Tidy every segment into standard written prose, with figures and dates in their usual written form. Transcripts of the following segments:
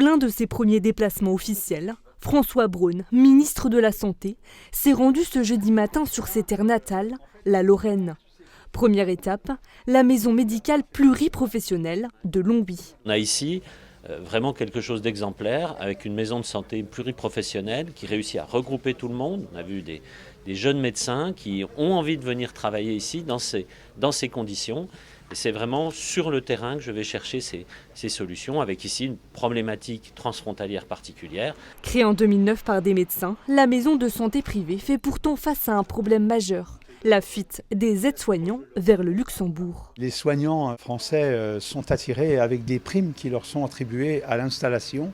l'un de ses premiers déplacements officiels, François Braun, ministre de la Santé, s'est rendu ce jeudi matin sur ses terres natales, la Lorraine. Première étape, la maison médicale pluriprofessionnelle de Longwy. On a ici vraiment quelque chose d'exemplaire avec une maison de santé pluriprofessionnelle qui réussit à regrouper tout le monde. On a vu des jeunes médecins qui ont envie de venir travailler ici dans ces conditions. Et c'est vraiment sur le terrain que je vais chercher ces solutions, avec ici une problématique transfrontalière particulière. Créée en 2009 par des médecins, la maison de santé privée fait pourtant face à un problème majeur. La fuite des aides-soignants vers le Luxembourg. Les soignants français sont attirés avec des primes qui leur sont attribuées à l'installation,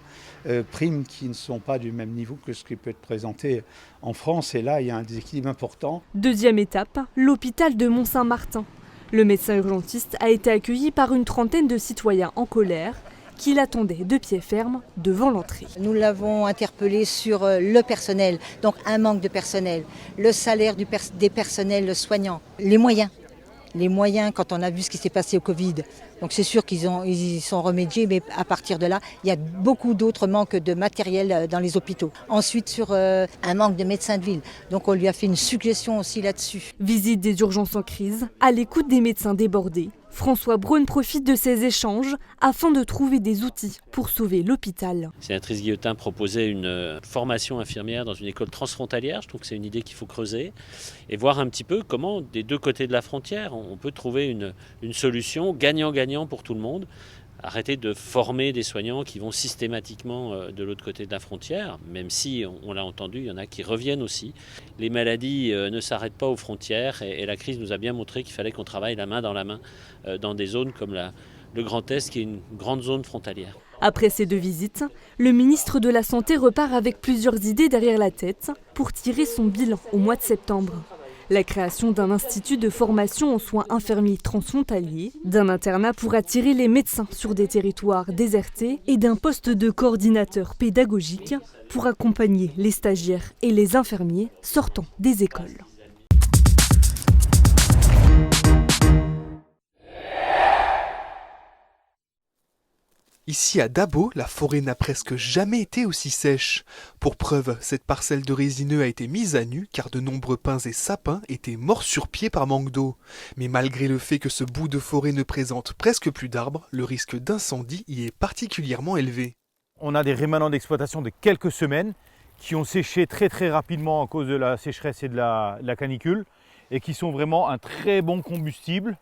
primes qui ne sont pas du même niveau que ce qui peut être présenté en France. Et là, il y a un déséquilibre important. Deuxième étape, l'hôpital de Mont-Saint-Martin. Le médecin urgentiste a été accueilli par une trentaine de citoyens en colère qui l'attendaient de pied ferme devant l'entrée. Nous l'avons interpellé sur le personnel, donc un manque de personnel, le salaire des personnels soignants, les moyens quand on a vu ce qui s'est passé au Covid. Donc c'est sûr qu'ils y sont remédiés, mais à partir de là, il y a beaucoup d'autres manques de matériel dans les hôpitaux. Ensuite, sur un manque de médecins de ville. Donc on lui a fait une suggestion aussi là-dessus. Visite des urgences en crise, à l'écoute des médecins débordés. François Braun profite de ces échanges afin de trouver des outils pour sauver l'hôpital. Sénatrice Guillotin proposait une formation infirmière dans une école transfrontalière. Je trouve que c'est une idée qu'il faut creuser et voir un petit peu comment, des deux côtés de la frontière, on peut trouver une solution gagnant-gagnant pour tout le monde. Arrêter de former des soignants qui vont systématiquement de l'autre côté de la frontière, même si, on l'a entendu, il y en a qui reviennent aussi. Les maladies ne s'arrêtent pas aux frontières et la crise nous a bien montré qu'il fallait qu'on travaille la main dans la main dans des zones comme le Grand Est, qui est une grande zone frontalière. Après ces deux visites, le ministre de la Santé repart avec plusieurs idées derrière la tête pour tirer son bilan au mois de septembre. La création d'un institut de formation en soins infirmiers transfrontaliers, d'un internat pour attirer les médecins sur des territoires désertés et d'un poste de coordinateur pédagogique pour accompagner les stagiaires et les infirmiers sortant des écoles. Ici à Dabo, la forêt n'a presque jamais été aussi sèche. Pour preuve, cette parcelle de résineux a été mise à nu car de nombreux pins et sapins étaient morts sur pied par manque d'eau. Mais malgré le fait que ce bout de forêt ne présente presque plus d'arbres, le risque d'incendie y est particulièrement élevé. On a des rémanents d'exploitation de quelques semaines qui ont séché très rapidement à cause de la sécheresse et de la canicule et qui sont vraiment un très bon combustible.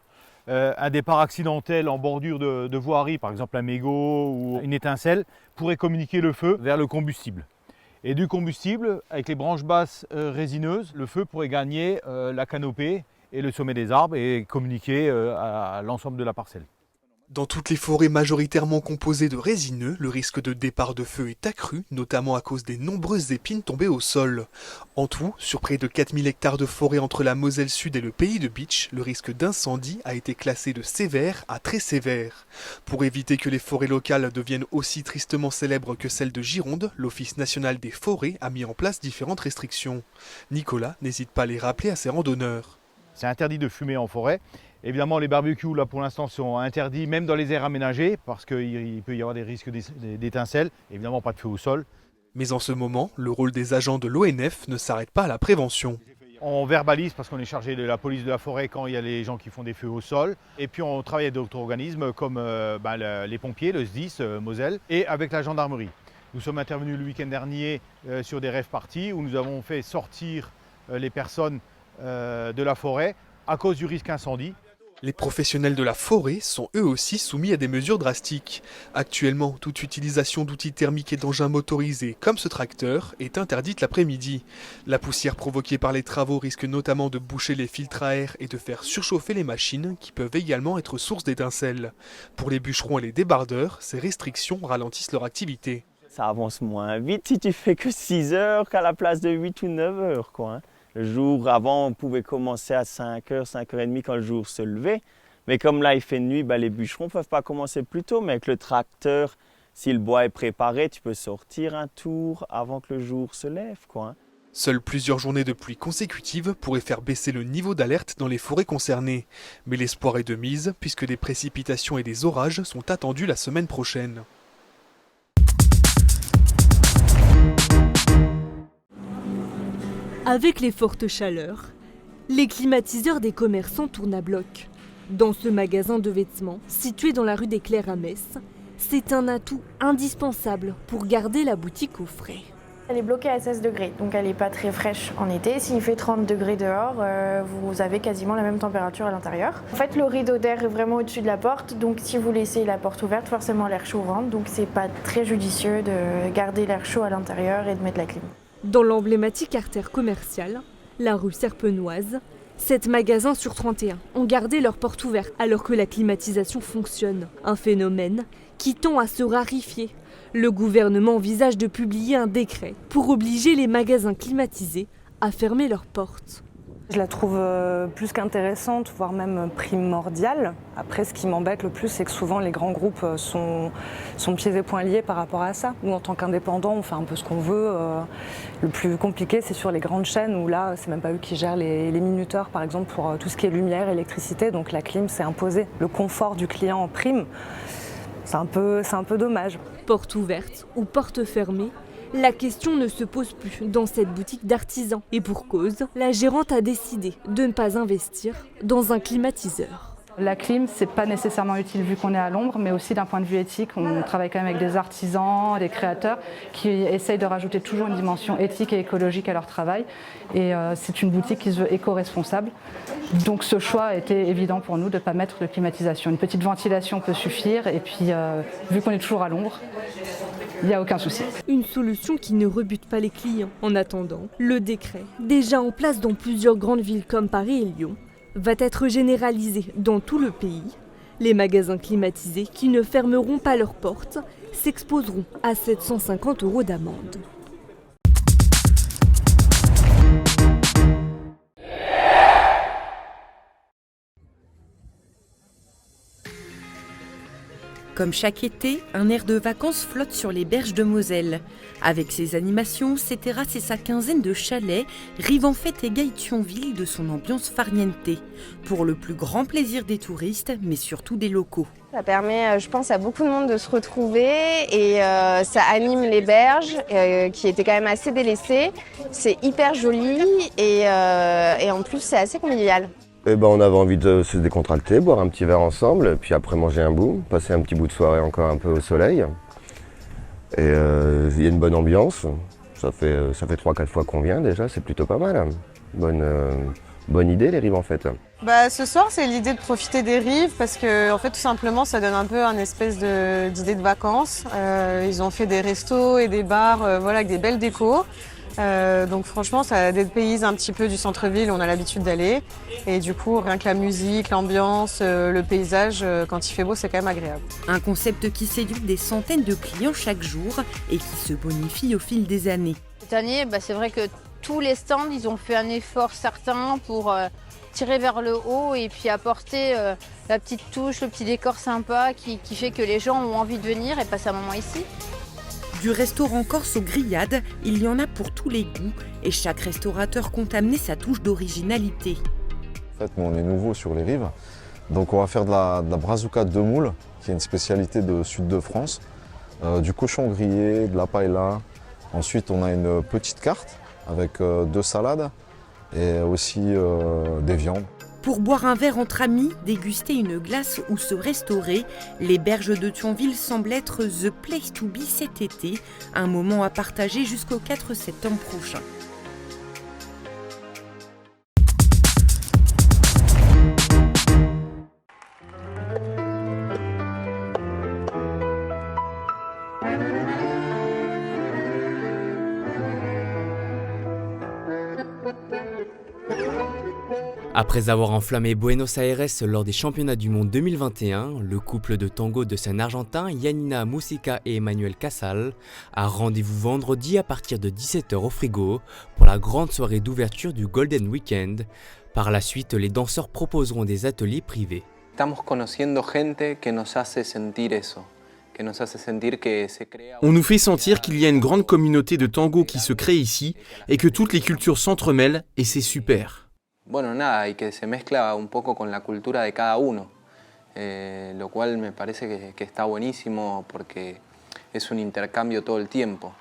Un départ accidentel en bordure de voirie, par exemple un mégot ou une étincelle, pourrait communiquer le feu vers le combustible. Et du combustible, avec les branches basses résineuses, le feu pourrait gagner la canopée et le sommet des arbres et communiquer à l'ensemble de la parcelle. Dans toutes les forêts majoritairement composées de résineux, le risque de départ de feu est accru, notamment à cause des nombreuses épines tombées au sol. En tout, sur près de 4000 hectares de forêt entre la Moselle Sud et le pays de Bitche, le risque d'incendie a été classé de sévère à très sévère. Pour éviter que les forêts locales deviennent aussi tristement célèbres que celles de Gironde, l'Office national des forêts a mis en place différentes restrictions. Nicolas n'hésite pas à les rappeler à ses randonneurs. C'est interdit de fumer en forêt. Évidemment, les barbecues, là, pour l'instant, sont interdits, même dans les aires aménagées, parce qu'il peut y avoir des risques d'étincelles. Évidemment, pas de feu au sol. Mais en ce moment, le rôle des agents de l'ONF ne s'arrête pas à la prévention. On verbalise parce qu'on est chargé de la police de la forêt quand il y a les gens qui font des feux au sol. Et puis on travaille avec d'autres organismes comme les pompiers, le SDIS, Moselle, et avec la gendarmerie. Nous sommes intervenus le week-end dernier sur des rave parties où nous avons fait sortir les personnes de la forêt à cause du risque incendie. Les professionnels de la forêt sont eux aussi soumis à des mesures drastiques. Actuellement, toute utilisation d'outils thermiques et d'engins motorisés, comme ce tracteur, est interdite l'après-midi. La poussière provoquée par les travaux risque notamment de boucher les filtres à air et de faire surchauffer les machines, qui peuvent également être source d'étincelles. Pour les bûcherons et les débardeurs, ces restrictions ralentissent leur activité. Ça avance moins vite si tu fais que 6 heures qu'à la place de 8 ou 9 heures, quoi. Le jour avant, on pouvait commencer à 5h, 5h30 quand le jour se levait. Mais comme là, il fait nuit, les bûcherons ne peuvent pas commencer plus tôt. Mais avec le tracteur, si le bois est préparé, tu peux sortir un tour avant que le jour se lève, quoi. Seules plusieurs journées de pluie consécutives pourraient faire baisser le niveau d'alerte dans les forêts concernées. Mais l'espoir est de mise, puisque des précipitations et des orages sont attendus la semaine prochaine. Avec les fortes chaleurs, les climatiseurs des commerçants tournent à bloc. Dans ce magasin de vêtements, situé dans la rue des Clercs à Metz, c'est un atout indispensable pour garder la boutique au frais. Elle est bloquée à 16 degrés, donc elle n'est pas très fraîche en été. S'il fait 30 degrés dehors, vous avez quasiment la même température à l'intérieur. En fait, le rideau d'air est vraiment au-dessus de la porte, donc si vous laissez la porte ouverte, forcément l'air chaud rentre, donc c'est pas très judicieux de garder l'air chaud à l'intérieur et de mettre la clim. Dans l'emblématique artère commerciale, la rue Serpenoise, 7 magasins sur 31 ont gardé leurs portes ouvertes alors que la climatisation fonctionne. Un phénomène qui tend à se raréfier. Le gouvernement envisage de publier un décret pour obliger les magasins climatisés à fermer leurs portes. Je la trouve plus qu'intéressante, voire même primordiale. Après, ce qui m'embête le plus, c'est que souvent les grands groupes sont pieds et poings liés par rapport à ça. Nous, en tant qu'indépendants, on fait un peu ce qu'on veut. Le plus compliqué, c'est sur les grandes chaînes où là, c'est même pas eux qui gèrent les minuteurs, par exemple, pour tout ce qui est lumière, électricité. Donc la clim, c'est imposé. Le confort du client en prime. C'est un peu dommage. Porte ouverte ou porte fermée, la question ne se pose plus dans cette boutique d'artisans. Et pour cause, la gérante a décidé de ne pas investir dans un climatiseur. La clim, c'est pas nécessairement utile vu qu'on est à l'ombre, mais aussi d'un point de vue éthique, on travaille quand même avec des artisans, des créateurs qui essayent de rajouter toujours une dimension éthique et écologique à leur travail. Et c'est une boutique qui se veut éco-responsable. Donc ce choix était évident pour nous de ne pas mettre de climatisation. Une petite ventilation peut suffire et puis vu qu'on est toujours à l'ombre, il n'y a aucun souci. Une solution qui ne rebute pas les clients. En attendant, le décret, déjà en place dans plusieurs grandes villes comme Paris et Lyon, va être généralisé dans tout le pays. Les magasins climatisés qui ne fermeront pas leurs portes s'exposeront à 750 € d'amende. Comme chaque été, un air de vacances flotte sur les berges de Moselle. Avec ses animations, ses terrasses et sa quinzaine de chalets, Rive en Fête égaye Thionville de son ambiance farniente, pour le plus grand plaisir des touristes, mais surtout des locaux. Ça permet, je pense, à beaucoup de monde de se retrouver et ça anime les berges qui étaient quand même assez délaissées. C'est hyper joli et en plus c'est assez convivial. On avait envie de se décontracter, boire un petit verre ensemble, puis après manger un bout, passer un petit bout de soirée encore un peu au soleil. Et il y a une bonne ambiance, ça fait 3-4 fois qu'on vient déjà, c'est plutôt pas mal. Bonne idée les Rives en Fête. Ce soir c'est l'idée de profiter des rives parce que en fait tout simplement ça donne un peu un espèce d'idée de vacances. Ils ont fait des restos et des bars avec des belles décos. Donc franchement ça dépayse un petit peu du centre-ville où on a l'habitude d'aller et du coup rien que la musique, l'ambiance, le paysage quand il fait beau c'est quand même agréable. Un concept qui séduit des centaines de clients chaque jour et qui se bonifie au fil des années. Cette année c'est vrai que tous les stands ils ont fait un effort certain pour tirer vers le haut et puis apporter la petite touche, le petit décor sympa qui fait que les gens ont envie de venir et passer un moment ici. Du restaurant corse aux grillades, il y en a pour tous les goûts et chaque restaurateur compte amener sa touche d'originalité. En fait, nous, on est nouveau sur les rives, donc on va faire de la brazuca de moule, qui est une spécialité de sud de France, du cochon grillé, de la paella. Ensuite, on a une petite carte avec 2 salades et aussi des viandes. Pour boire un verre entre amis, déguster une glace ou se restaurer, les berges de Thionville semblent être the place to be cet été, un moment à partager jusqu'au 4 septembre prochain. Après avoir enflammé Buenos Aires lors des championnats du monde 2021, le couple de tango de scène argentin Yanina Musica et Emmanuel Casal a rendez-vous vendredi à partir de 17h au Frigo pour la grande soirée d'ouverture du Golden Weekend. Par la suite, les danseurs proposeront des ateliers privés. Estamos conociendo gente que nos hace sentir eso. On nous fait sentir qu'il y a une grande communauté de tango qui se crée ici et que toutes les cultures s'entremêlent et c'est super. Bueno, nada, y que se mezcla un poco con la cultura de cada uno, lo cual me parece que está buenísimo porque es un intercambio todo el tiempo.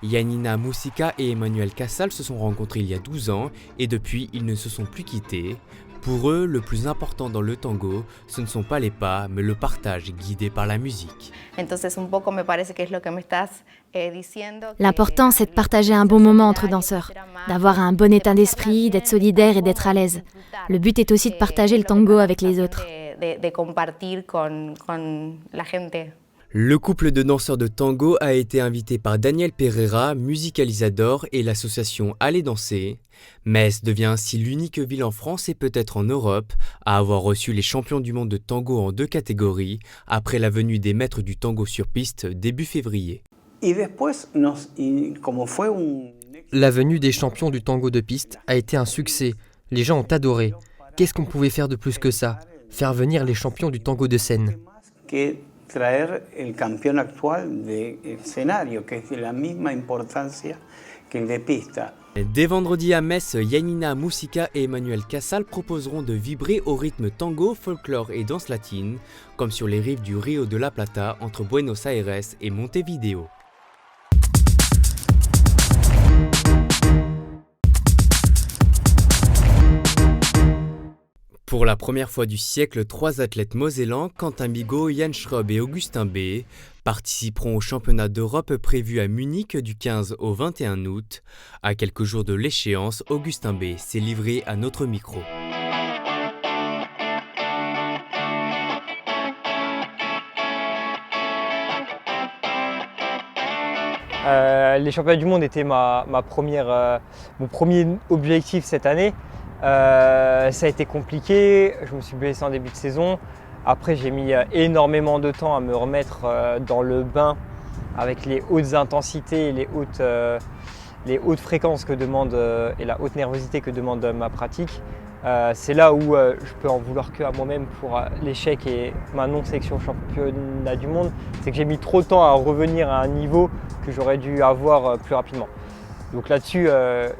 Janina Musica et Emmanuel Casal se sont rencontrés il y a 12 ans et depuis ils ne se sont plus quittés. Pour eux, le plus important dans le tango, ce ne sont pas les pas, mais le partage guidé par la musique. L'important, c'est de partager un bon moment entre danseurs, d'avoir un bon état d'esprit, d'être solidaire et d'être à l'aise. Le but est aussi de partager le tango avec les autres. Le couple de danseurs de tango a été invité par Daniel Pereira, musicalisador, et l'association Aller Danser. Metz devient ainsi l'unique ville en France et peut-être en Europe à avoir reçu les champions du monde de tango en 2 catégories après la venue des maîtres du tango sur piste début février. La venue des champions du tango de piste a été un succès. Les gens ont adoré. Qu'est-ce qu'on pouvait faire de plus que ça? Faire venir les champions du tango de scène. Traer el campeón actual del escenario, que es de la misma importancia que el de pista. Dès vendredi à Metz, Janina Musica et Emmanuel Casal proposeront de vibrer au rythme tango, folklore et danse latine, comme sur les rives du Rio de la Plata entre Buenos Aires et Montevideo. Pour la première fois du siècle, 3 athlètes mosellans, Quentin Bigot, Yann Schrob et Augustin B, participeront au championnat d'Europe prévu à Munich du 15 au 21 août. À quelques jours de l'échéance, Augustin B s'est livré à notre micro. Les championnats du monde étaient mon premier objectif cette année. Ça a été compliqué, je me suis blessé en début de saison. Après, j'ai mis énormément de temps à me remettre dans le bain avec les hautes intensités et les hautes fréquences que demande et la haute nervosité que demande ma pratique. C'est là où je peux en vouloir que à moi-même pour l'échec et ma non-sélection au championnat du monde. C'est que j'ai mis trop de temps à revenir à un niveau que j'aurais dû avoir plus rapidement. Donc là-dessus,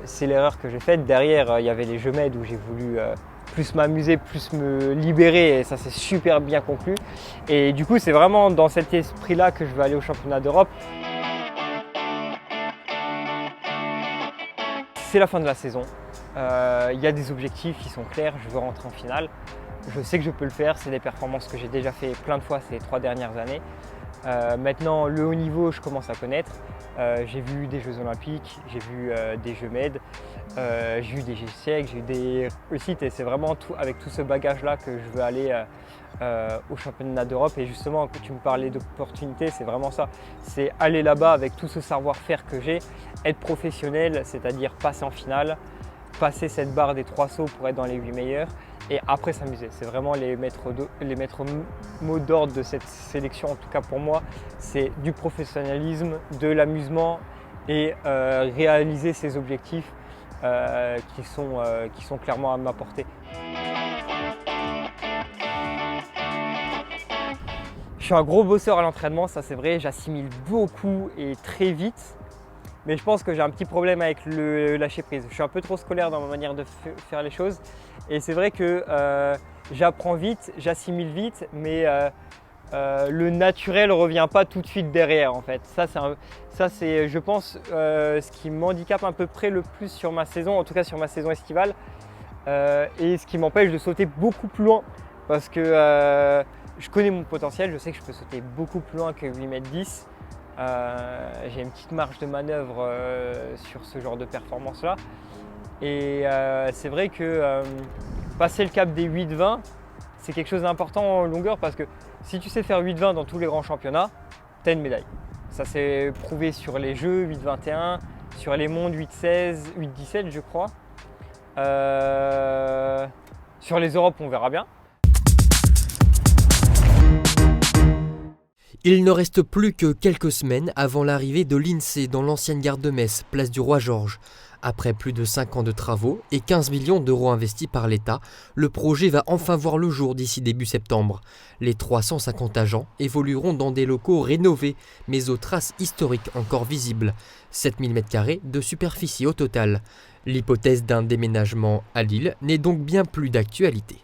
c'est l'erreur que j'ai faite. Derrière, il y avait les Jeux Med où j'ai voulu plus m'amuser, plus me libérer et ça s'est super bien conclu. Et du coup, c'est vraiment dans cet esprit-là que je vais aller au championnat d'Europe. C'est la fin de la saison. Il y a des objectifs qui sont clairs, je veux rentrer en finale. Je sais que je peux le faire, c'est des performances que j'ai déjà fait plein de fois ces 3 dernières années. Maintenant, le haut niveau, je commence à connaître. J'ai vu des Jeux Olympiques, j'ai vu des Jeux Med, j'ai eu des G-Siècles, j'ai eu des réussites et c'est vraiment avec tout ce bagage-là que je veux aller au championnat d'Europe. Et justement, quand tu me parlais d'opportunités, c'est vraiment ça. C'est aller là-bas avec tout ce savoir-faire que j'ai, être professionnel, c'est-à-dire passer en finale, passer cette barre des 3 sauts pour être dans les 8 meilleurs et après s'amuser. C'est vraiment les maîtres mots d'ordre de cette sélection, en tout cas pour moi, c'est du professionnalisme, de l'amusement et réaliser ses objectifs qui sont clairement à ma portée. Je suis un gros bosseur à l'entraînement, ça c'est vrai, j'assimile beaucoup et très vite. Mais je pense que j'ai un petit problème avec le lâcher prise. Je suis un peu trop scolaire dans ma manière de faire les choses. Et c'est vrai que j'apprends vite, j'assimile vite, mais le naturel ne revient pas tout de suite derrière en fait. Ça c'est, je pense, ce qui m'handicape à peu près le plus sur ma saison, en tout cas sur ma saison estivale. Et ce qui m'empêche de sauter beaucoup plus loin. Parce que je connais mon potentiel, je sais que je peux sauter beaucoup plus loin que 8,10 m. J'ai une petite marge de manœuvre sur ce genre de performance-là. Et c'est vrai que passer le cap des 8,20, c'est quelque chose d'important en longueur parce que si tu sais faire 8,20 dans tous les grands championnats, tu as une médaille. Ça s'est prouvé sur les Jeux 8,21, sur les mondes 8,16, 8,17 je crois. Sur les Europes, on verra bien. Il ne reste plus que quelques semaines avant l'arrivée de l'INSEE dans l'ancienne gare de Metz, place du Roi-Georges. Après plus de 5 ans de travaux et 15 millions d'euros investis par l'État, le projet va enfin voir le jour d'ici début septembre. Les 350 agents évolueront dans des locaux rénovés, mais aux traces historiques encore visibles. 7000 m² de superficie au total. L'hypothèse d'un déménagement à Lille n'est donc bien plus d'actualité.